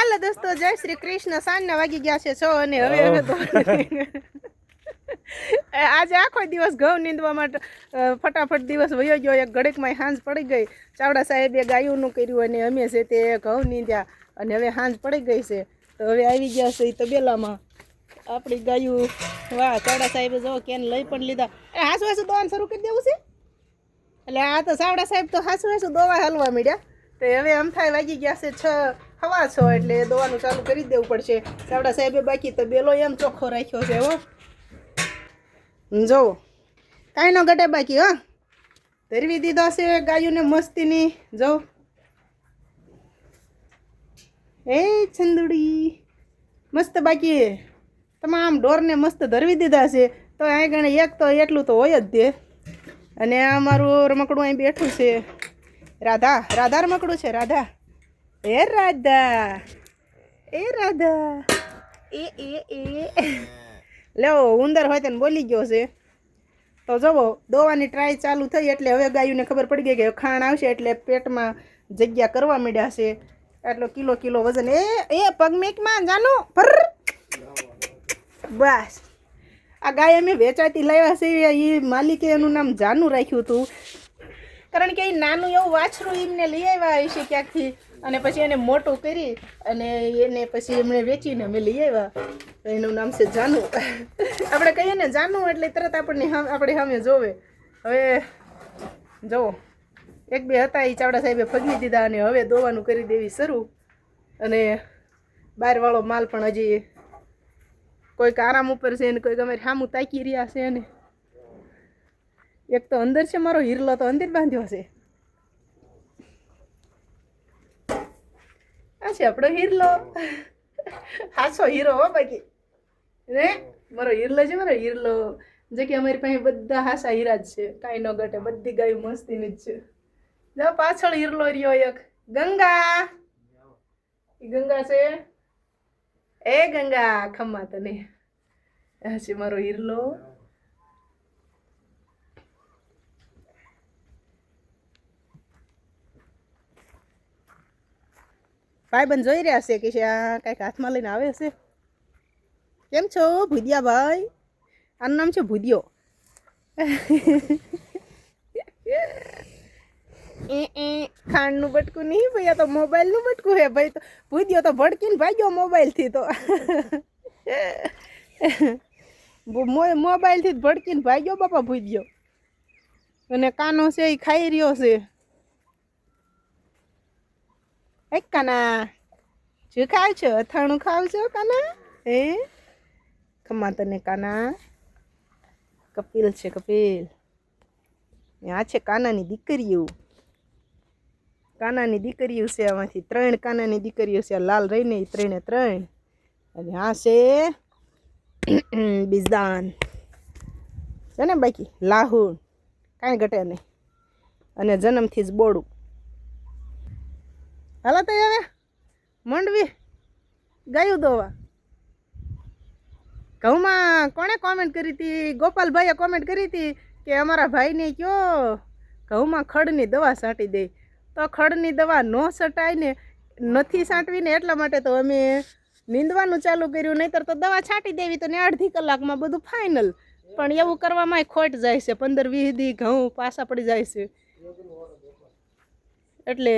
હાલો દોસ્તો, જય શ્રી કૃષ્ણ. સાંજના વાગી ગયા છે 6 અને હવે તો આજે આખો દિવસ ઘઉં નીંદવા માટે ફટાફટ દિવસ વયો ગયો. એક ઘડીકમાં સાંજ પડી ગઈ. ચાવડા સાહેબે ગાયુંનું કર્યું અને અમે છે તે ઘઉં નીંદ્યા અને હવે સાંજ પડી ગઈ છે. તો હવે આવી ગયા છે તબેલામાં આપણી ગાયું. વાહ, ચાવડા સાહેબે જો કેન લઈ પણ લીધા. હાસુ હાસુ દોવાનું શરૂ કરી દેવું છે. એટલે આ તો ચાવડા સાહેબ તો હાસુ હાસુ દોવા હલવા માંડ્યા. તો હવે આમ થાય વાગી ગયા છે 6:15 એટલે દોવાનું ચાલુ કરી દેવું પડશે. ચાવડા સાહેબે બાકી તો બેલો એમ ચોખ્ખો રાખ્યો છે. હો જોવો, કાંઈ ન ઘટે બાકી. હો ધરવી દીધો છે ગાયુંને મસ્તીની. જો એ છંદુડી મસ્ત બાકી તમામ ઢોરને મસ્ત ધરવી દીધા છે. તો અહીં ગણે એક તો એટલું તો હોય જ તે. અને અમારું રમકડું અહીં બેઠું છે. રાધા રાધા રમકડું છે. રાધા એ રાધા એ રાધા એ એ એ લેવો ઉંદર હોય તેને બોલી ગયો છે. તો જવો દોવાની ટ્રાય ચાલુ થઈ એટલે હવે ગાયુંને ખબર પડી ગઈ કે ખાણ આવશે એટલે પેટમાં જગ્યા કરવા માંડ્યા છે. એટલો કિલો વજન. એ પગમેકમાં જાનું ફર. બસ આ ગાય અમે વેચાતી લાવ્યા છે. એ માલિકે એનું નામ જાનું રાખ્યું હતું, કારણ કે એ નાનું એવું વાછરું એમને લઈ આવ્યા હશે ક્યાંકથી, અને પછી એને મોટું કરી અને એને પછી એમણે વેચીને અમે લઈ આવ્યા. એનું નામ છે જાનું. આપણે કહીએ ને જાનું એટલે તરત આપણે સામે જોવે. હવે જુઓ, એક બે હતા એ ચાવડા સાહેબે ફગવી દીધા અને હવે દોવાનું કરી દેવી શરૂ. અને બહારવાળો માલ પણ હજી કોઈક આરામ ઉપર છે ને કોઈક અમારી સામું તાકી રહ્યા છે. ને એક તો અંદર છે મારો હિરલો, તો અંદર બાંધ્યો છે. આ છે આપણો હિરલો. હાસો હીરો હો બાકી રે મારો હિરલો છે. મારો હિરલો જે કે અમારી પાસે બધા હાસા હીરા જ છે. કાંઈ ન ઘટે. બધી ગાયું મસ્તીની જ છે. જો પાછળ હિરલો રહ્યો એક ગંગા. એ ગંગા છે. એ ગંગા ખમ્મા તને. આ છે મારો હિરલો. ભાઈબંધ જોઈ રહ્યા છે કે આ કાંઈક હાથમાં લઈને આવે છે. કેમ છો ભૂદિયા ભાઈ? આનું નામ છે ભૂદિયો. ખાંડનું બટકું નહીં ભાઈ, આ તો મોબાઈલનું બટકું હે ભાઈ. તો ભૂદિયો તો ભડકીને ભાગ્યો મોબાઈલથી. તો મોબાઈલથી જ ભડકીને ભાગ્યો બાપા ભૂદિયો. અને કાનો છે એ ખાઈ રહ્યો છે. એક કાના શું ખાવ છો? અથાણું ખાવ છો કાના? હે ખમ્મા તને કાના. કપિલ છે કપિલ. આ છે કાનાની દીકરીઓ. કાનાની દીકરીઓ છે. આમાંથી 3 કાનાની દીકરીઓ છે. લાલ રહીને 3 અને આ છે બિઝદાન છે ને બાકી લાહુણ. કાંઈ ઘટે નહીં. અને જન્મથી જ બોડું. હાલો તો હવે મંડવી ગાયું દોવા. ઘઉંમાં કોણે કોમેન્ટ કરી હતી? ગોપાલભાઈએ કોમેન્ટ કરી હતી કે અમારા ભાઈને કયો ઘઉંમાં ખડની દવા છાંટી દે. તો ખડની દવા ન છટાય ને, નથી છાંટવી ને, એટલા માટે તો અમે નીંદવાનું ચાલુ કર્યું. નહીંતર તો દવા છાંટી દેવી તો ને અડધી કલાકમાં બધું ફાઇનલ. પણ એવું કરવામાં ખોટ જાય છે. 15-20 દી ઘઉં પાછા પડી જાય છે. એટલે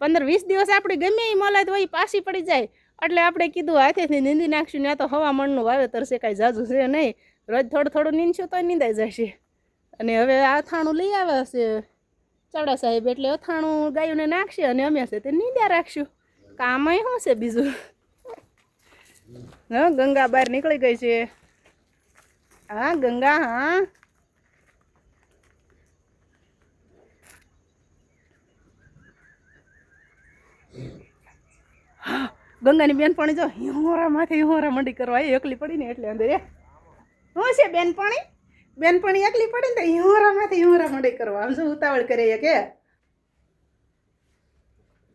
15-20 દિવસ આપણે ગમે એ મોલાદ હોય પાછી પડી જાય. એટલે આપણે કીધું હાથેથી નીંદી નાખશું. ત્યાં તો હવામાનનું વાવેતર છે, કાંઈ જાજુ છે નહીં. રોજ થોડું નીંદશું તો નીંદાઈ જશે. અને હવે અથાણું લઈ આવ્યા છે ચાવડા સાહેબ, એટલે અથાણું ગાયોને નાખશે અને અમે છે તે નીંદ્યા રાખશું. કામય શું છે બીજું? હા, ગંગા બહાર નીકળી ગઈ છે. હા ગંગા. હા ગંગાની બેનપણી જો હિહોરા માથે હિહોરા મંડી કરવા એકલી પડી ને એટલે અંદર. શું છે બેનપણી એકલી પડી ને તો હિહોરા માથે હિહોરા મંડી કરવા. આમ શું ઉતાવળ કરે કે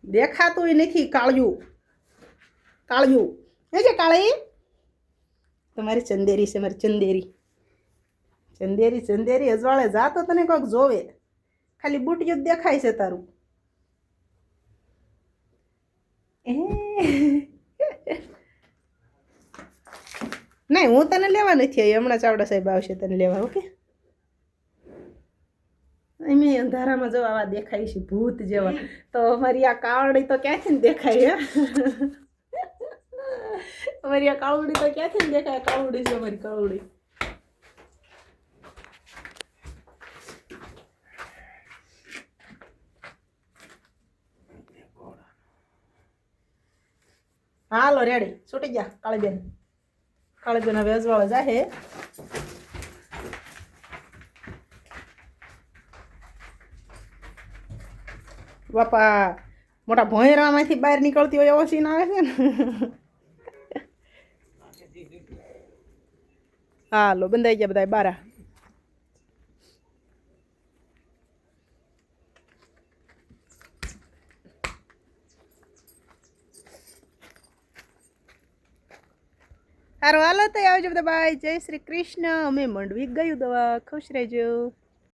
દેખાતું નથી. કાળિયું હે છે કાળી. તમારી ચંદેરી છે. મારી ચંદેરી અજવાળે જા તો તને કોઈક જોવે. ખાલી બુટિયું જ દેખાય છે તારું. નહીં હું તને લેવા નથી આવી, હમણાં ચાવડા સાહેબ આવશે તને લેવા. ઓકે અમે અંધારામાં જો આવા દેખાય છે ભૂત જેવા, તો અમારી આ કાવડી તો ક્યાંથી ને દેખાય. અમારી આ કાવડી તો ક્યાંથી ને દેખાય. કાવડી છે અમારી કાવડી. હાલો રેડી છૂટી ગયા કાળીબેન. કાળીબેન હવે અજવાળો જાહે. બાપા મોટા ભોંયરામાંથી બહાર નીકળતી હોય એવો સીન આવે છે ને. હાલો બંધાઈ ગયા બધા બારા. સારું હાલો તો આવજો બધા બાય. જય શ્રી કૃષ્ણ. અમે મંડવી ગયું દવા. ખુશ રહેજો.